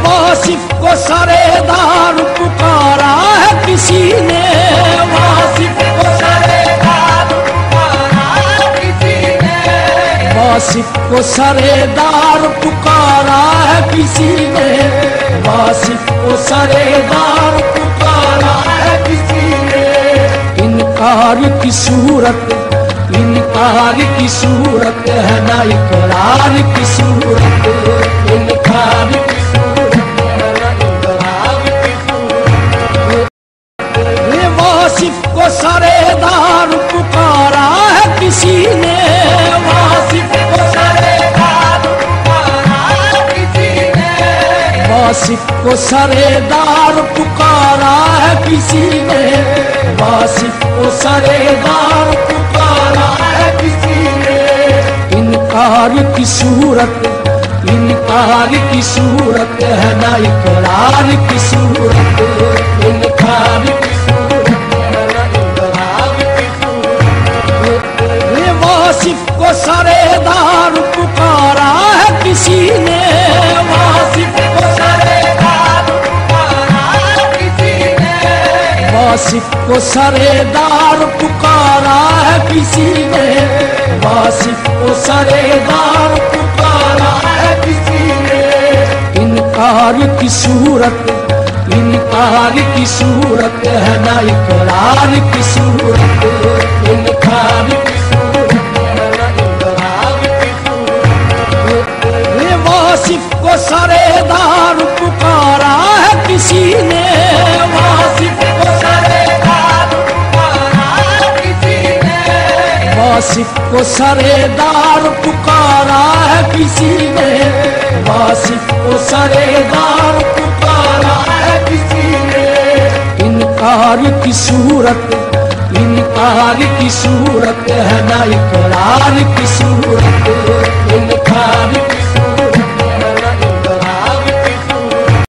वासिफ को सरेदार पुकारा है किसी ने, वासिफ को सरेदार पुकारा है किसी ने, वासिफ को सरेदार पुकारा है किसी ने, वासिफ को सरेदार पुकारा है किसी ने। इनकार की सूरत, इनकार की सूरत है ना इकरार की सूरत, इनकार की सूरत है ना इकरार की सूरत। ये वासिफ को सरेदार पुकारा है किसी ने, वासिफ को सरेदार पुकारा है किसी ने, वासिफ को सरेदार पुकारा है किसी ने, वासिफ को सरेदार पुकारा है किसी ने। इनकार की सूरत, इनकार की सूरत है ना इकरार की सूरत, इनकार की सूरत है ना इकरार की सूरत। ये वासिफ को सरेदार पुकारा है किसी ने, वासिफ को सरेदार पुकारा है किसी ने, वासिफ को सरेदार पुकारा है किसी ने, वासिफ को सरेदार पुकारा है किसी ने। इनकार की सूरत, इनकार की सूरत है ना इकरार की सूरत, इनकार की सूरत है ना इकरार की सूरत। ये वासिफ को सरेदार पुकारा है किसी ने, वासिफ को सरेदार पुकारा है किसी ने, वासिफ को सरेदार पुकारा है किसी ने, वासिफ को सरेदार पुकारा है किसी ने। इनकार की सूरत, इनकार की सूरत है ना इकरार की सूरत।